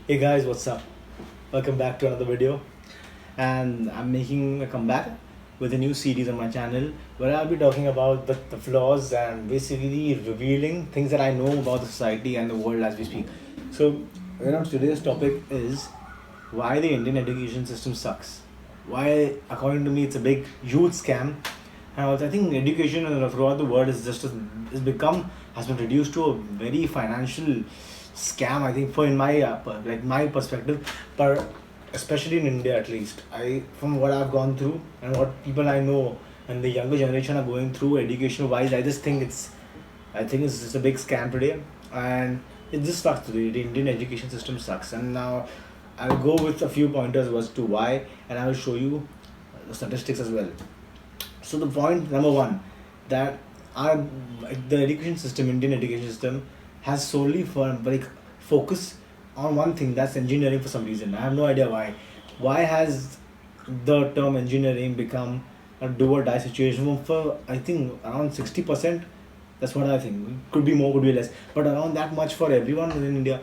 Hey guys, what's up? Welcome back to another video. And I'm making a comeback with a new series on my channel where I'll be talking about the flaws and basically revealing things that I know about the society and the world as we speak. So, today's topic is why the Indian education system sucks. Why, according to me, it's a big, huge scam. And also, I think education throughout the world has been reduced to a very financial scam. I think for in my my perspective, but especially in India at least, I from what I've gone through and what people I know and the younger generation are going through education wise, I think it's just a big scam today, and it just sucks today. The Indian education system sucks, and now I'll go with a few pointers as to why, and I will show you the statistics as well. So the point number one, that our the education system, Indian education system, has solely for like focus on one thing, that's engineering for some reason. I have no idea why. Why has the term engineering become a do or die situation for I think around 60%? That's what I think. Could be more, could be less, but around that much for everyone in India.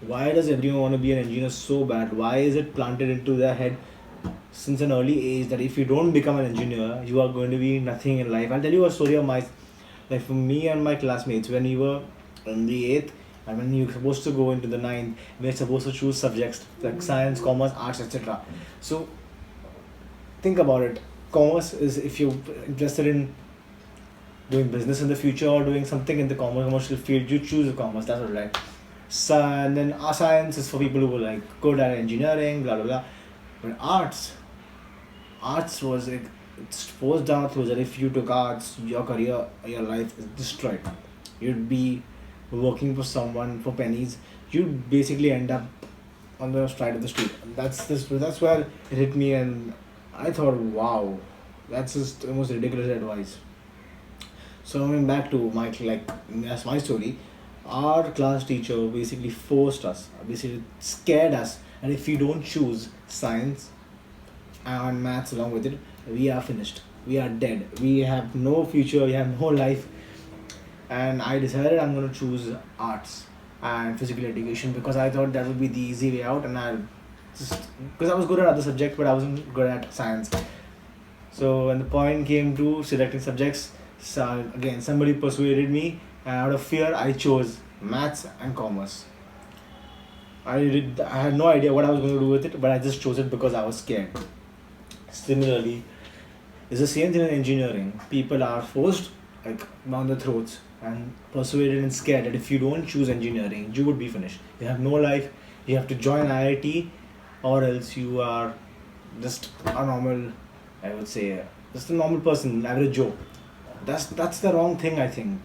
Why does everyone want to be an engineer so bad? Why is it planted into their head since an early age that if you don't become an engineer, you are going to be nothing in life? I'll tell you a story of my, like for me and my classmates, when we were in the eighth and when you're supposed to go into the ninth, we're supposed to choose subjects like science, commerce, arts, etc. So think about it. Commerce is if you're interested in doing business in the future or doing something in the commercial field, you choose the commerce. That's all right. So, and then our science is for people who were like good at engineering, blah blah blah. But arts was like it's forced down through that if you took arts, your career, your life is destroyed. You'd be working for someone for pennies. You'd basically end up on the side of the street. That's where it hit me, and I thought, wow, that's just the most ridiculous advice. So coming back to that's my story. Our class teacher basically forced us, basically scared us, and if you don't choose science and maths along with it, we are finished. We are dead. We have no future. We have no life. And I decided I'm gonna choose arts and physical education because I thought that would be the easy way out, and I just because I was good at other subjects, but I wasn't good at science. So when the point came to selecting subjects, so again somebody persuaded me, and out of fear, I chose maths and commerce. I had no idea what I was going to do with it, but I just chose it because I was scared. Similarly, it's the same thing in engineering. People are forced like down the throats and persuaded and scared that if you don't choose engineering, you would be finished. You have no life. You have to join IIT, or else you are just a normal, I would say, just a normal person, average Joe. That's the wrong thing. I think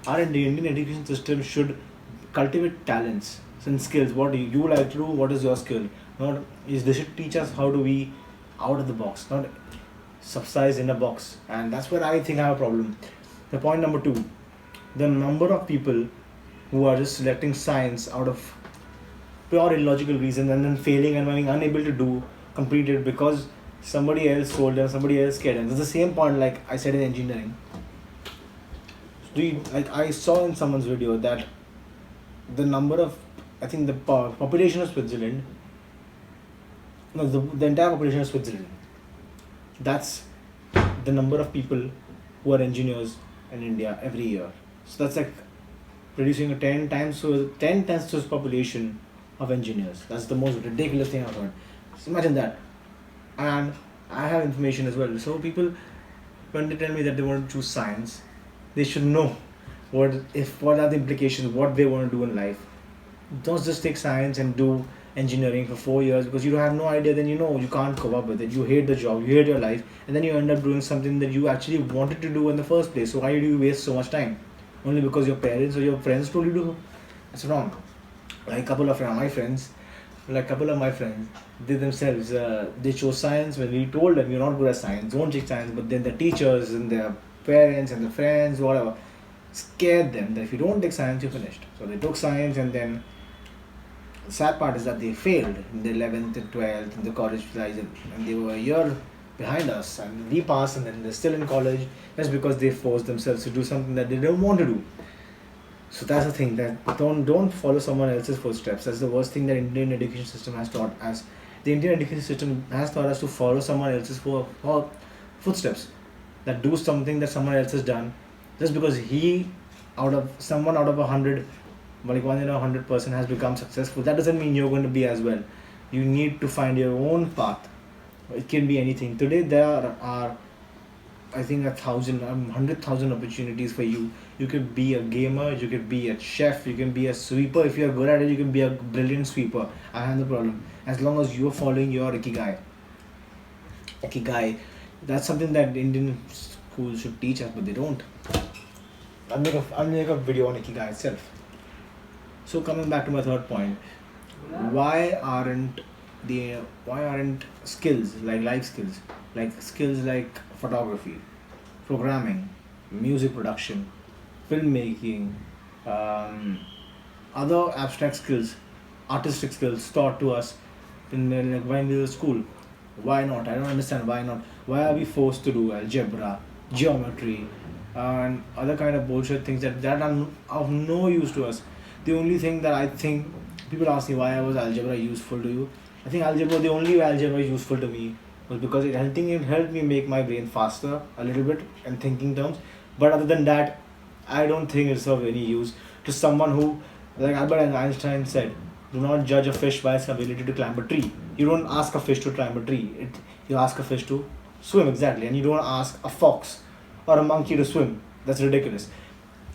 our Indian education system should cultivate talents and skills. What do you like to do? What is your skill? Not is they should teach us how to be out of the box, not subsize in a box. And that's where I think I have a problem. The point number two, the number of people who are just selecting science out of pure illogical reasons and then failing and being unable to do complete it because somebody else told them, somebody else scared them. It's the same point like I said in engineering. Like I saw in someone's video that the number of, I think the population of Switzerland, no, the entire population of Switzerland, that's the number of people who are engineers in India every year. So that's like producing a 10 times this population of engineers. That's the most ridiculous thing I've heard. So imagine that. And I have information as well. So people, when they tell me that they want to choose science, they should know what are the implications, what they want to do in life. Don't just take science and do engineering for 4 years because you have no idea. Then you know you can't cope up with it. You hate the job, you hate your life, and then you end up doing something that you actually wanted to do in the first place. So why do you waste so much time? Only because your parents or your friends told you to? That's wrong. Like a couple of my friends, they themselves they chose science when we told them you're not good at science, don't take science. But then the teachers and their parents and the friends, whatever, scared them that if you don't take science, you're finished. So they took science, and then the sad part is that they failed in the 11th and 12th in the college life, and they were a year behind us, and we passed, and then they're still in college just because they forced themselves to do something that they don't want to do. So that's the thing, that don't follow someone else's footsteps. That's the worst thing that Indian education system has taught us. The Indian education system has taught us to follow someone else's footsteps, that do something that someone else has done, just because he out of 100, like 100 person has become successful. That doesn't mean you're going to be as well. You need to find your own path. It can be anything. Today there are I think 100,000 opportunities for you. You could be a gamer, you could be a chef, you can be a sweeper. If you're good at it, you can be a brilliant sweeper. I have no problem. As long as you're following your ikigai. Ikigai, that's something that Indian schools should teach us, but they don't. I'll make a video on ikigai itself. So coming back to my third point, why aren't why aren't skills like life skills like photography, programming, music production, filmmaking, um, other abstract skills, artistic skills taught to us like when we were school? Why not? I don't understand why not. Why are we forced to do algebra, geometry, and other kind of bullshit things that are of no use to us? The only thing that I think, people ask me why was algebra useful to you. I think the only way algebra is useful to me was because it helped me make my brain faster a little bit in thinking terms. But other than that, I don't think it's of any use to someone who, like Albert Einstein said, do not judge a fish by its ability to climb a tree. You don't ask a fish to climb a tree. You ask a fish to swim, exactly. And you don't ask a fox or a monkey to swim. That's ridiculous.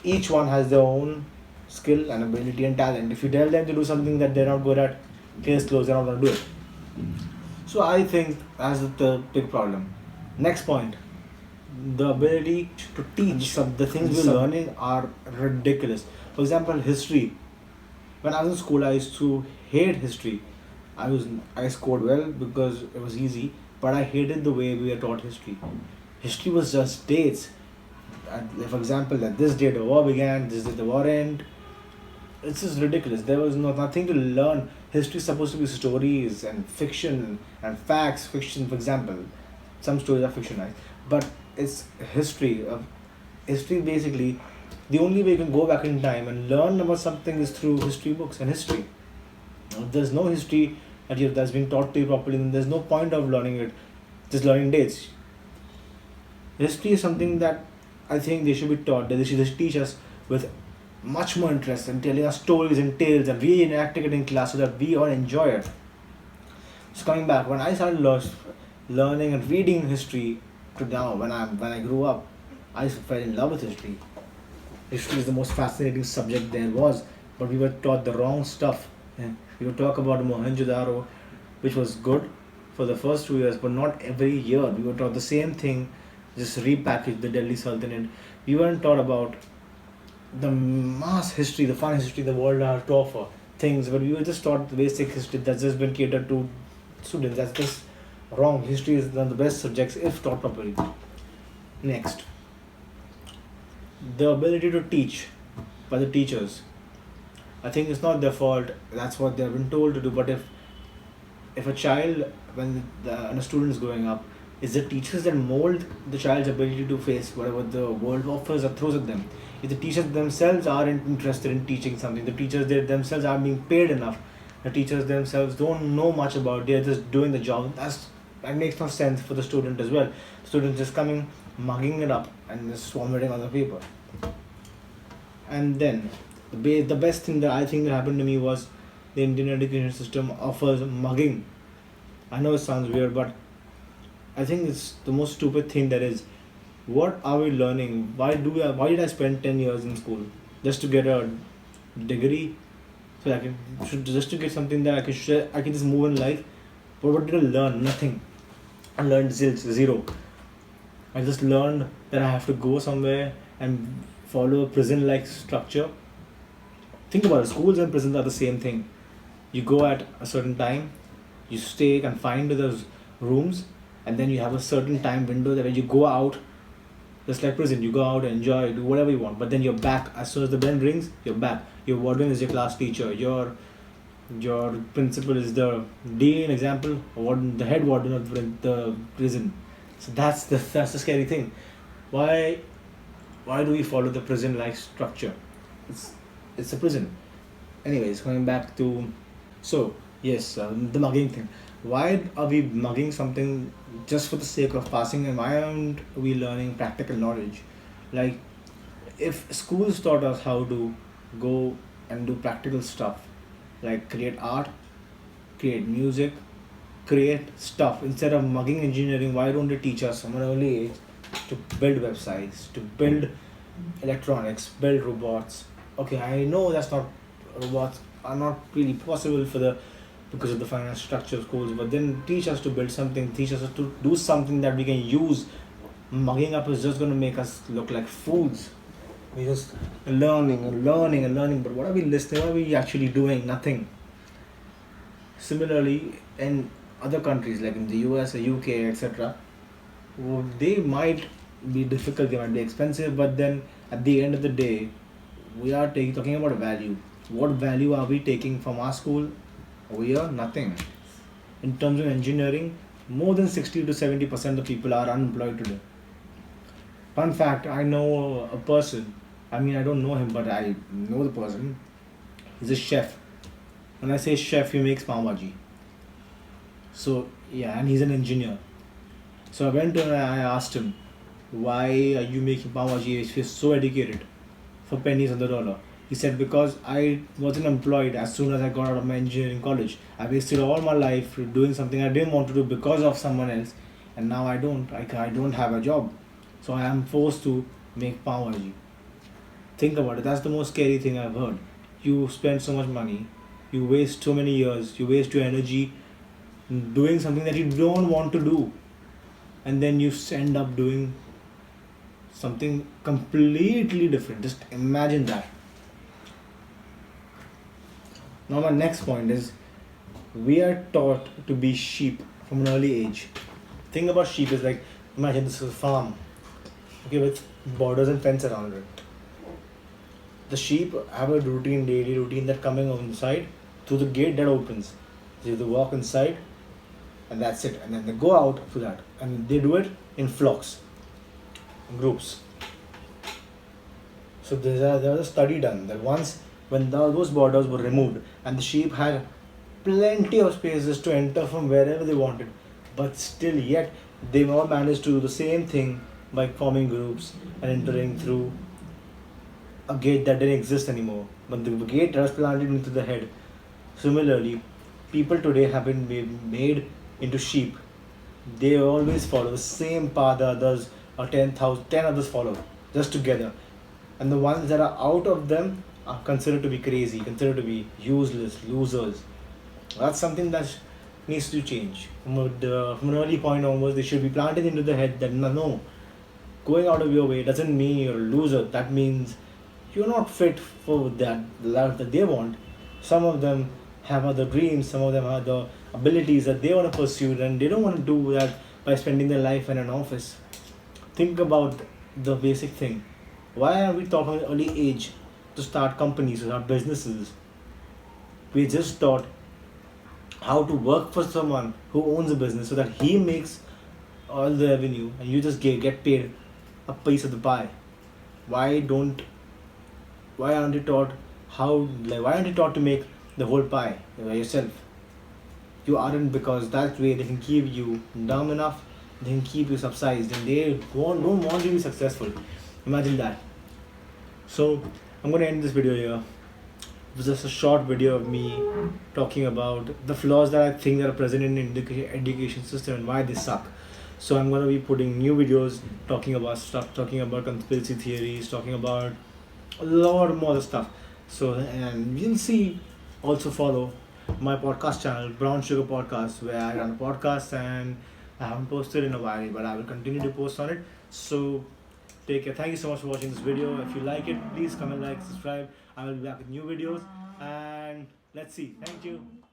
Each one has their own skill and ability and talent. If you tell them to do something that they're not good at, case closed, they're not going to do it. So I think that's the big problem. Next point, the ability to teach. The things we're learning are ridiculous. For example, history. When I was in school, I used to hate history. I scored well because it was easy, but I hated the way we were taught history. History was just dates. For example, that this date the war began, this date the war end. It's just ridiculous. There was nothing to learn. History is supposed to be stories and fiction and facts. Fiction, for example, some stories are fictionalized, but it's history. History basically, the only way you can go back in time and learn about something is through history books and history. If there's no history that's been taught to you properly, then there's no point of learning it. Just learning dates. History is something that I think they should be taught. They should just teach us with much more interest and telling us stories and tales and reenacting it in class so that we all enjoy it. So coming back, when I started learning and reading history to now, when I grew up, I fell in love with history. History is the most fascinating subject there was, but we were taught the wrong stuff. Yeah. We would talk about Mohenjo-daro, which was good for the first 2 years, but not every year. We were taught the same thing, just repackaged, the Delhi Sultanate. We weren't taught about the mass history, the fun history the world has to offer things, but we were just taught the basic history that's just been catered to students. That's just wrong. History is one of the best subjects if taught properly. Next, the ability to teach by the teachers. I think it's not their fault. That's what they've been told to do. But if a child, when a student is growing up, it's the teachers that mold the child's ability to face whatever the world offers or throws at them. If the teachers themselves aren't interested in teaching something, the teachers themselves aren't being paid enough, the teachers themselves don't know much about it, they're just doing the job. That makes no sense for the student as well. Students just coming, mugging it up and just vomiting on the paper. And then the best thing that I think that happened to me was the Indian education system offers mugging. I know it sounds weird, but I think it's the most stupid thing there is. What are we learning? Why did I spend 10 years in school just to get a degree? So just to get something that I can just move in life. But what did I learn? Nothing. I learned zero. I just learned that I have to go somewhere and follow a prison-like structure. Think about it. Schools and prisons are the same thing. You go at a certain time, you stay confined to those rooms, and then you have a certain time window that when you go out, just like prison, you go out and enjoy, do whatever you want, but then you're back. As soon as the bell rings, you're back. Your warden is your class teacher. Your principal is the dean, example, or the head warden of the prison. So that's the scary thing. Why do we follow the prison-like structure? It's a prison. Anyways, coming back to, so yes, the mugging thing. Why are we mugging something just for the sake of passing, and why aren't we learning practical knowledge? Like, if schools taught us how to go and do practical stuff, like create art, create music, create stuff instead of mugging engineering, why don't they teach us from an early age to build websites, to build electronics, build robots? Okay, I know that's not, robots are not really possible for the, because of the finance structure of schools, but then teach us to build something, teach us to do something that we can use. Mugging up is just going to make us look like fools. We're just learning and learning and learning, but what are we listening? What are we actually doing? Nothing. Similarly, in other countries like in the US or UK, etc., they might be difficult, they might be expensive, but then at the end of the day, we are talking about value. What value are we taking from our school? Over here, nothing. In terms of engineering, more than 60 to 70% of people are unemployed today. Fun fact, I know a person, I mean, I don't know him, but I know the person. He's a chef. When I say chef, he makes pav bhaji. So, yeah, and he's an engineer. So I went to him and I asked him, why are you making pav bhaji if you're so educated for pennies on the dollar? He said, because I wasn't employed as soon as I got out of my engineering college. I wasted all my life doing something I didn't want to do because of someone else, and now I don't. I don't have a job. So I am forced to make pav bhaji. Think about it, that's the most scary thing I've heard. You spend so much money, you waste so many years, you waste your energy doing something that you don't want to do, and then you end up doing something completely different. Just imagine that. Now, my next point is, we are taught to be sheep from an early age. Thing about sheep is like, imagine this is a farm, okay, with borders and fence around it. The sheep have a routine, daily routine, that coming inside through the gate that opens. They have to walk inside, and that's it. And then they go out through that, and they do it in flocks, in groups. So there was a study done that once when those borders were removed and the sheep had plenty of spaces to enter from wherever they wanted, but still yet they all managed to do the same thing by forming groups and entering through a gate that didn't exist anymore, but the gate was planted into the head. Similarly, people today have been made into sheep. They always follow the same path the others, or 10 others follow, just together. And the ones that are out of them are considered to be crazy, considered to be useless, losers. That's something that needs to change. From an early point onwards, they should be planted into the head that no, going out of your way doesn't mean you're a loser. That means you're not fit for that life that they want. Some of them have other dreams, some of them have the abilities that they want to pursue, and they don't want to do that by spending their life in an office. Think about the basic thing. Why are we taught from an early age to start companies, to start businesses? We just taught how to work for someone who owns a business so that he makes all the revenue and you just get paid a piece of the pie. Why don't why aren't you taught how, like, why aren't you taught to make the whole pie by yourself? You aren't, because that way they can keep you dumb enough, they can keep you subsidized, and they don't want you to be successful. Imagine that. So I'm going to end this video here. It was just a short video of me talking about the flaws that I think that are present in the education system and why they suck. So I'm going to be putting new videos talking about stuff, talking about conspiracy theories, talking about a lot more stuff. So, and you'll see, also follow my podcast channel, Brown Sugar Podcast, where I run a podcast, and I haven't posted in a while, but I will continue to post on it. So take care. Thank you so much for watching this video. If you like it, please comment, like, subscribe. I will be back with new videos, and let's see. Thank you.